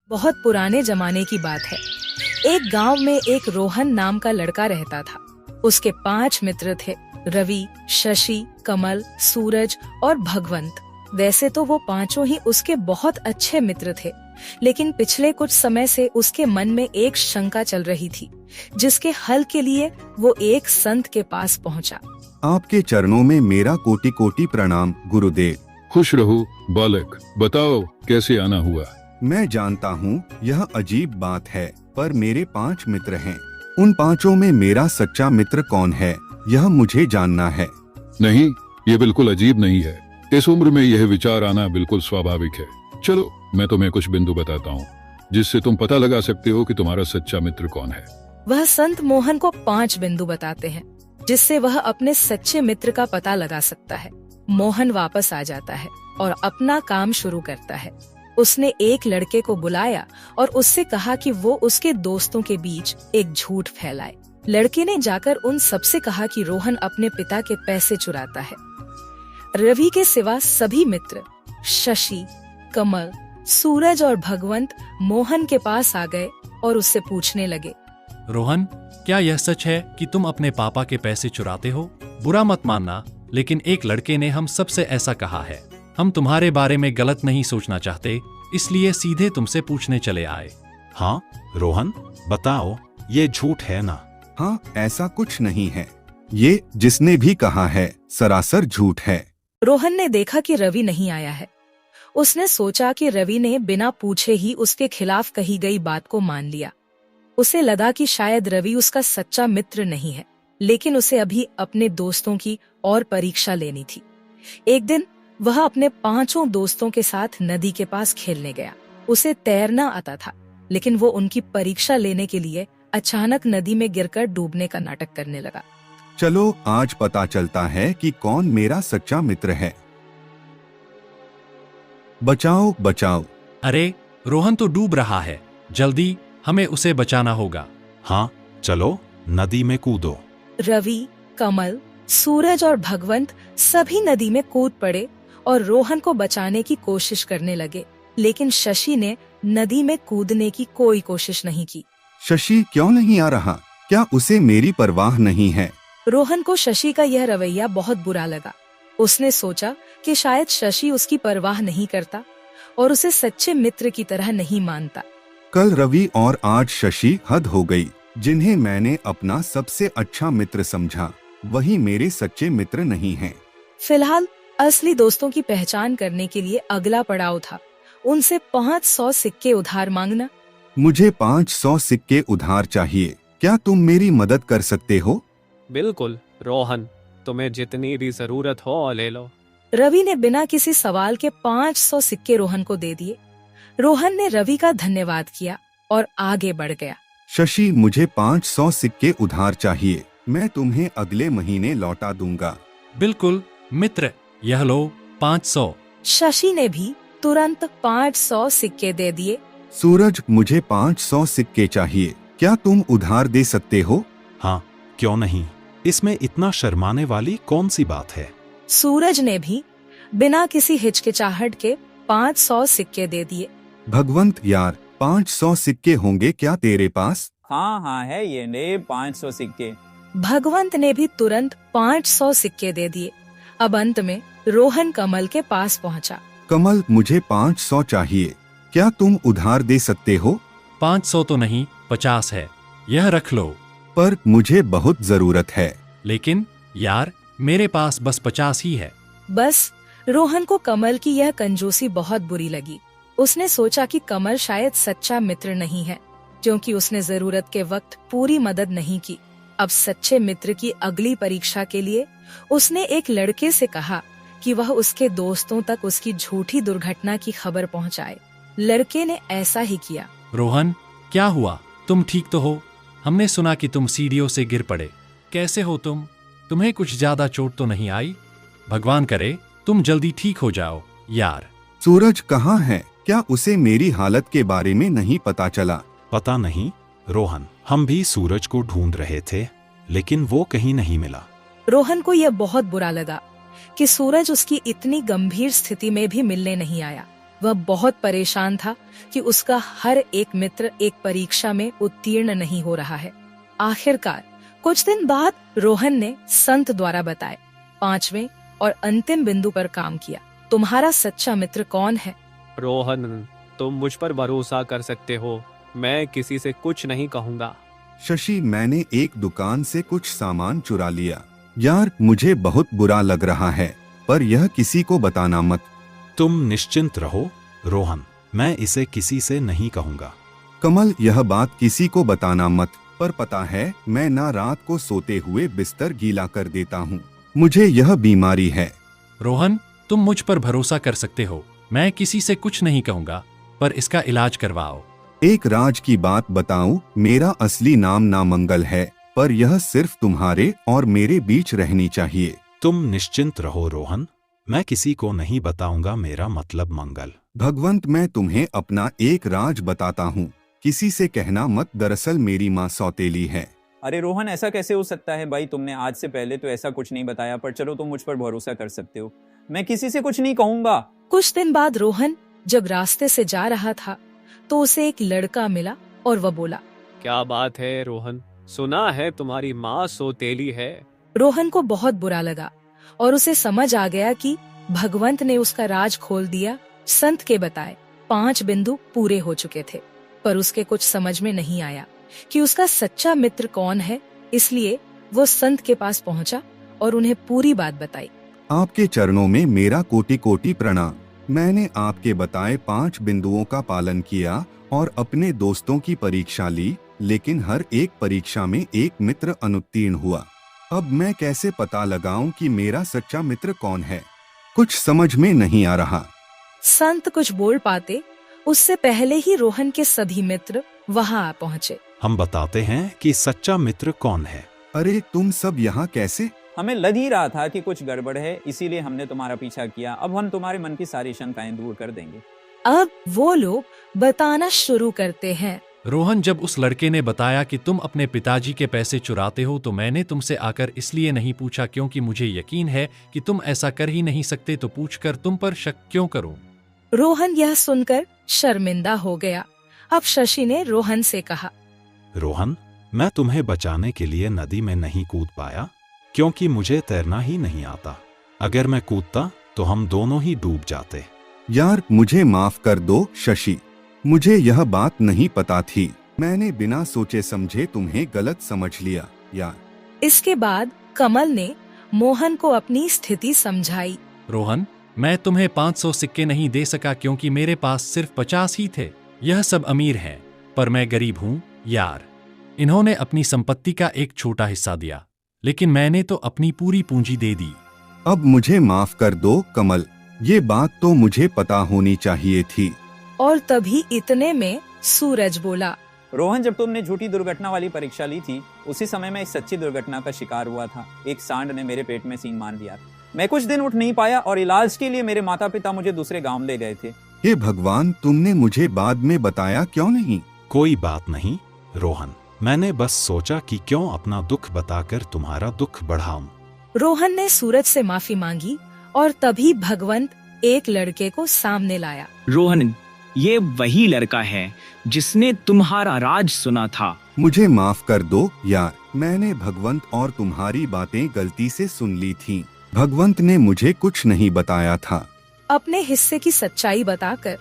बहुत पुराने जमाने की बात है। एक गांव में एक रोहन नाम का लड़का रहता था। उसके 5 मित्र थे, रवि, शशि, कमल, सूरज और भगवंत। वैसे तो वो पांचों ही उसके बहुत अच्छे मित्र थे, लेकिन पिछले कुछ समय से उसके मन में एक शंका चल रही थी, जिसके हल के लिए वो एक संत के पास पहुंचा। आपके चरणों में मेरा कोटि कोटि प्रणाम गुरुदेव। खुश रहो बालक, बताओ कैसे आना हुआ। मैं जानता हूँ यह अजीब बात है, पर मेरे 5 मित्र हैं। उन पांचों में मेरा सच्चा मित्र कौन है, यह मुझे जानना है। नहीं, ये बिल्कुल अजीब नहीं है। इस उम्र में यह विचार आना बिल्कुल स्वाभाविक है। चलो मैं तुम्हें कुछ बिंदु बताता हूँ, जिससे तुम पता लगा सकते हो कि तुम्हारा सच्चा मित्र कौन है। वह संत मोहन को 5 बिंदु बताते हैं, जिससे वह अपने सच्चे मित्र का पता लगा सकता है। मोहन वापस आ जाता है और अपना काम शुरू करता है। उसने एक लड़के को बुलाया और उससे कहा कि वो उसके दोस्तों के बीच एक झूठ फैलाए। लड़के ने जाकर उन सबसे कहा कि रोहन अपने पिता के पैसे चुराता है। रवि के सिवा सभी मित्र शशि, कमल, सूरज और भगवंत मोहन के पास आ गए और उससे पूछने लगे, रोहन, क्या यह सच है कि तुम अपने पापा के पैसे चुराते हो? बुरा मत मानना, लेकिन एक लड़के ने हम सबसे ऐसा कहा है। हम तुम्हारे बारे में गलत नहीं सोचना चाहते, इसलिए सीधे तुमसे पूछने चले आए। हाँ रोहन, बताओ, ये झूठ है ना? हाँ, ऐसा कुछ नहीं है। ये जिसने भी कहा है सरासर झूठ है। रोहन ने देखा कि रवि नहीं आया है। उसने सोचा कि रवि ने बिना पूछे ही उसके खिलाफ कही गई बात को मान लिया। उसे लगा कि शायद रवि उसका सच्चा मित्र नहीं है, लेकिन उसे अभी अपने दोस्तों की और परीक्षा लेनी थी। एक दिन वह अपने 5 दोस्तों के साथ नदी के पास खेलने गया। उसे तैरना आता था, लेकिन वो उनकी परीक्षा लेने के लिए अचानक नदी में गिरकर डूबने का नाटक करने लगा। चलो आज पता चलता है कि कौन मेरा सच्चा मित्र है। बचाओ बचाओ। अरे, रोहन तो डूब रहा है, जल्दी हमें उसे बचाना होगा। हाँ चलो, नदी में कूदो। रवि, कमल, सूरज और भगवंत सभी नदी में कूद पड़े और रोहन को बचाने की कोशिश करने लगे, लेकिन शशि ने नदी में कूदने की कोई कोशिश नहीं की। शशि क्यों नहीं आ रहा? क्या उसे मेरी परवाह नहीं है? रोहन को शशि का यह रवैया बहुत बुरा लगा। उसने सोचा कि शायद शशि उसकी परवाह नहीं करता और उसे सच्चे मित्र की तरह नहीं मानता। कल रवि और आज शशि हद हो गई। जिन्हें मैंने अपना सबसे अच्छा मित्र समझा, वही मेरे सच्चे मित्र नहीं हैं। फिलहाल असली दोस्तों की पहचान करने के लिए अगला पड़ाव था उनसे 500 सिक्के उधार मांगना। मुझे 500 सिक्के उधार चाहिए, क्या तुम मेरी मदद कर सकते हो? बिल्कुल रोहन, तुम्हें जितनी भी जरूरत हो ले लो। रवि ने बिना किसी सवाल के 500 सिक्के रोहन को दे दिए। रोहन ने रवि का धन्यवाद किया और आगे बढ़ गया। शशि, मुझे 500 सिक्के उधार चाहिए, मैं तुम्हें अगले महीने लौटा दूंगा। बिल्कुल मित्र, यह लो 500। शशि ने भी तुरंत 500 सिक्के दे दिए। सूरज, मुझे 500 सिक्के चाहिए, क्या तुम उधार दे सकते हो? हाँ क्यों नहीं, इसमें इतना शर्माने वाली कौन सी बात है? सूरज ने भी बिना किसी हिचकिचाहट के 500 सिक्के दे दिए। भगवंत यार, 500 सिक्के होंगे क्या तेरे पास? हाँ है, ये ले 500 सिक्के। भगवंत ने भी तुरंत 500 सिक्के दे दिए। अब अंत में रोहन कमल के पास पहुंचा। कमल, मुझे 500 चाहिए, क्या तुम उधार दे सकते हो? 500 तो नहीं, 50 है, यह रख लो। पर मुझे बहुत जरूरत है। लेकिन यार, मेरे पास बस 50 ही है। बस रोहन को कमल की यह कंजूसी बहुत बुरी लगी। उसने सोचा कि कमल शायद सच्चा मित्र नहीं है, क्योंकि उसने जरूरत के वक्त पूरी मदद नहीं की। अब सच्चे मित्र की अगली परीक्षा के लिए उसने एक लड़के से कहा कि वह उसके दोस्तों तक उसकी झूठी दुर्घटना की खबर पहुंचाए। लड़के ने ऐसा ही किया। रोहन, क्या हुआ? तुम ठीक तो हो? हमने सुना कि तुम सीढ़ियों से गिर पड़े। कैसे हो तुम? तुम्हें कुछ ज्यादा चोट तो नहीं आई? भगवान करे तुम जल्दी ठीक हो जाओ यार। सूरज कहाँ है? क्या उसे मेरी हालत के बारे में नहीं पता चला? पता नहीं रोहन, हम भी सूरज को ढूंढ रहे थे, लेकिन वो कहीं नहीं मिला। रोहन को यह बहुत बुरा लगा कि सूरज उसकी इतनी गंभीर स्थिति में भी मिलने नहीं आया। वह बहुत परेशान था कि उसका हर एक मित्र एक परीक्षा में उत्तीर्ण नहीं हो रहा है। आखिरकार कुछ दिन बाद रोहन ने संत द्वारा बताए 5वें और अंतिम बिंदु पर काम किया। तुम्हारा सच्चा मित्र कौन है? रोहन, तुम मुझ पर भरोसा कर सकते हो। मैं किसी से कुछ नहीं कहूँगा। शशि, मैंने एक दुकान से कुछ सामान चुरा लिया। यार, मुझे बहुत बुरा लग रहा है, पर यह किसी को बताना मत। तुम निश्चिंत रहो रोहन, मैं इसे किसी से नहीं कहूँगा। कमल, यह बात किसी को बताना मत, पर पता है मैं ना रात को सोते हुए बिस्तर गीला कर देता हूँ। मुझे यह बीमारी है। रोहन, तुम मुझ पर भरोसा कर सकते हो। मैं किसी से कुछ नहीं कहूँगा, पर इसका इलाज करवाओ। एक राज की बात बताऊं, मेरा असली नाम नामंगल है, पर यह सिर्फ तुम्हारे और मेरे बीच रहनी चाहिए। तुम निश्चिंत रहो रोहन, मैं किसी को नहीं बताऊंगा। मेरा मतलब मंगल। भगवंत, मैं तुम्हें अपना एक राज बताता हूँ, किसी से कहना मत। दरअसल मेरी माँ सौतेली है। अरे रोहन, ऐसा कैसे हो सकता है भाई? तुमने आज से पहले तो ऐसा कुछ नहीं बताया, पर चलो तुम मुझ पर भरोसा कर सकते हो। मैं किसी से कुछ नहीं कहूँगा। कुछ दिन बाद रोहन जब रास्ते से जा रहा था तो उसे एक लड़का मिला और वह बोला, क्या बात है रोहन, सुना है तुम्हारी माँ सौतेली है। रोहन को बहुत बुरा लगा और उसे समझ आ गया कि भगवंत ने उसका राज खोल दिया। संत के बताए 5 बिंदु पूरे हो चुके थे, पर उसके कुछ समझ में नहीं आया कि उसका सच्चा मित्र कौन है। इसलिए वो संत के पास पहुंचा और उन्हें पूरी बात बताई। आपके चरणों में मेरा कोटि कोटि प्रणाम। मैंने आपके बताए 5 बिंदुओं का पालन किया और अपने दोस्तों की परीक्षा ली, लेकिन हर एक परीक्षा में एक मित्र अनुत्तीर्ण हुआ। अब मैं कैसे पता लगाऊं कि मेरा सच्चा मित्र कौन है? कुछ समझ में नहीं आ रहा। संत कुछ बोल पाते उससे पहले ही रोहन के सभी मित्र वहां आ पहुँचे। हम बताते हैं कि सच्चा मित्र कौन है। अरे, तुम सब यहाँ कैसे? हमें लग ही रहा था कि कुछ गड़बड़ है, इसीलिए हमने तुम्हारा पीछा किया। अब हम तुम्हारे मन की सारी शंकाएं दूर कर देंगे। अब वो लोग बताना शुरू करते हैं। रोहन, जब उस लड़के ने बताया कि तुम अपने पिताजी के पैसे चुराते हो तो मैंने तुमसे आकर इसलिए नहीं पूछा क्योंकि मुझे यकीन है कि तुम ऐसा कर ही नहीं सकते, तो पूछकर तुम पर शक क्यों करूं? रोहन यह सुनकर शर्मिंदा हो गया। अब शशि ने रोहन से कहा, रोहन, मैं तुम्हें बचाने के लिए नदी में नहीं कूद पाया क्योंकि मुझे तैरना ही नहीं आता। अगर मैं कूदता तो हम दोनों ही डूब जाते। यार, मुझे माफ कर दो शशि, मुझे यह बात नहीं पता थी। मैंने बिना सोचे समझे तुम्हें गलत समझ लिया यार। इसके बाद कमल ने मोहन को अपनी स्थिति समझाई। रोहन, मैं तुम्हें 500 सिक्के नहीं दे सका क्योंकि मेरे पास सिर्फ 50 ही थे। यह सब अमीर हैं, पर मैं गरीब हूँ यार। इन्होंने अपनी संपत्ति का एक छोटा हिस्सा दिया, लेकिन मैंने तो अपनी पूरी पूंजी दे दी। अब मुझे माफ कर दो कमल, ये बात तो मुझे पता होनी चाहिए थी। और तभी इतने में सूरज बोला, रोहन, जब तुमने झूठी दुर्घटना वाली परीक्षा ली थी, उसी समय मैं एक सच्ची दुर्घटना का शिकार हुआ था। एक सांड ने मेरे पेट में सींग मार दिया। मैं कुछ दिन उठ नहीं पाया और इलाज के लिए मेरे माता पिता मुझे दूसरे गांव ले गए थे। हे भगवान, तुमने मुझे बाद में बताया क्यों नहीं? कोई बात नहीं रोहन, मैंने बस सोचा कि क्यों अपना दुख बताकर तुम्हारा दुख बढ़ाऊं। रोहन ने सूरज से माफी मांगी और तभी भगवंत एक लड़के को सामने लाया। रोहन, ये वही लड़का है जिसने तुम्हारा राज सुना था। मुझे माफ कर दो यार, मैंने भगवंत और तुम्हारी बातें गलती से सुन ली थीं। भगवंत ने मुझे कुछ नहीं बताया था। अपने हिस्से की सच्चाई बताकर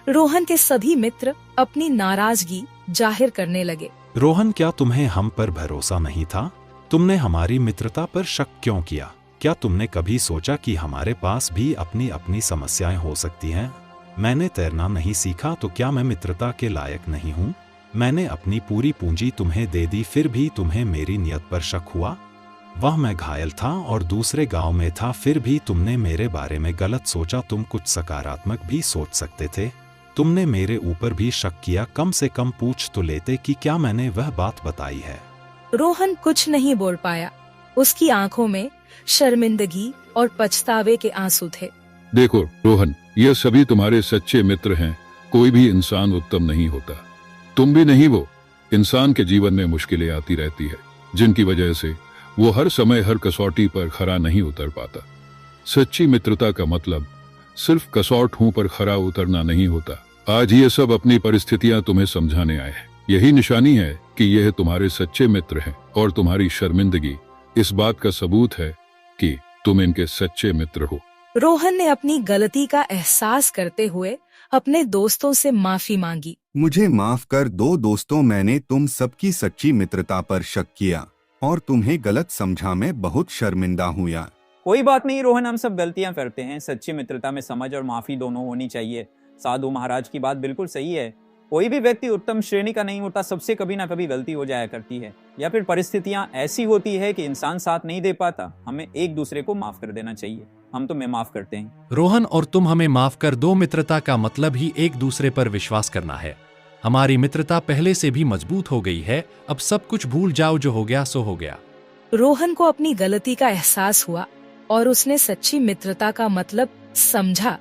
रोहन के सभी मित्र अपनी नाराजगी जाहिर करने लगे। रोहन, क्या तुम्हें हम पर भरोसा नहीं था? तुमने हमारी मित्रता पर शक क्यों किया? क्या तुमने कभी सोचा कि हमारे पास भी अपनी अपनी समस्याएं हो सकती हैं? मैंने तैरना नहीं सीखा तो क्या मैं मित्रता के लायक नहीं हूँ? मैंने अपनी पूरी पूंजी तुम्हें दे दी, फिर भी तुम्हें मेरी नियत पर शक हुआ। वह मैं घायल था और दूसरे गांव में था, फिर भी तुमने मेरे बारे में गलत सोचा। तुम कुछ सकारात्मक भी सोच सकते थे। तुमने मेरे ऊपर भी शक किया। कम से कम पूछ तो लेते कि क्या मैंने वह बात बताई है। रोहन कुछ नहीं बोल पाया। उसकी आंखों में शर्मिंदगी और पछतावे के आंसू थे। देखो रोहन, ये सभी तुम्हारे सच्चे मित्र हैं। कोई भी इंसान उत्तम नहीं होता, तुम भी नहीं। वो इंसान के जीवन में मुश्किलें आती रहती है, जिनकी वजह से वो हर समय हर कसौटी पर खरा नहीं उतर पाता। सच्ची मित्रता का मतलब सिर्फ कसौट हूं पर खरा उतरना नहीं होता। आज ये सब अपनी परिस्थितियां तुम्हें समझाने आए हैं। यही निशानी है कि यह तुम्हारे सच्चे मित्र हैं और तुम्हारी शर्मिंदगी इस बात का सबूत है कि तुम इनके सच्चे मित्र हो। रोहन ने अपनी गलती का एहसास करते हुए अपने दोस्तों से माफी मांगी। मुझे माफ कर दो दोस्तों, मैंने तुम सबकी सच्ची मित्रता पर शक किया और तुम्हें गलत समझा। मैं बहुत शर्मिंदा हूँ यार। कोई बात नहीं रोहन, हम सब गलतियां करते हैं। सच्ची मित्रता में समझ और माफी दोनों होनी चाहिए। साधु महाराज की बात बिल्कुल सही है। कोई भी व्यक्ति उत्तम श्रेणी का नहीं होता, सबसे कभी ना कभी गलती हो जाया करती है, या फिर परिस्थितियां ऐसी होती है कि इंसान साथ नहीं दे पाता। हमें एक दूसरे को माफ कर देना चाहिए। हम तुम्हें माफ करते हैं। रोहन और तुम हमें माफ कर दो मित्रता का मतलब ही एक दूसरे पर विश्वास करना है। हमारी मित्रता पहले से भी मजबूत हो गई है। अब सब कुछ भूल जाओ, जो हो गया सो हो गया। रोहन को अपनी गलती का एहसास हुआ और उसने सच्ची मित्रता का मतलब समझा।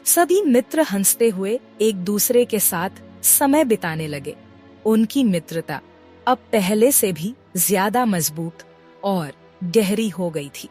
सभी मित्र हंसते हुए एक दूसरे के साथ समय बिताने लगे। उनकी मित्रता अब पहले से भी ज्यादा मजबूत और गहरी हो गई थी।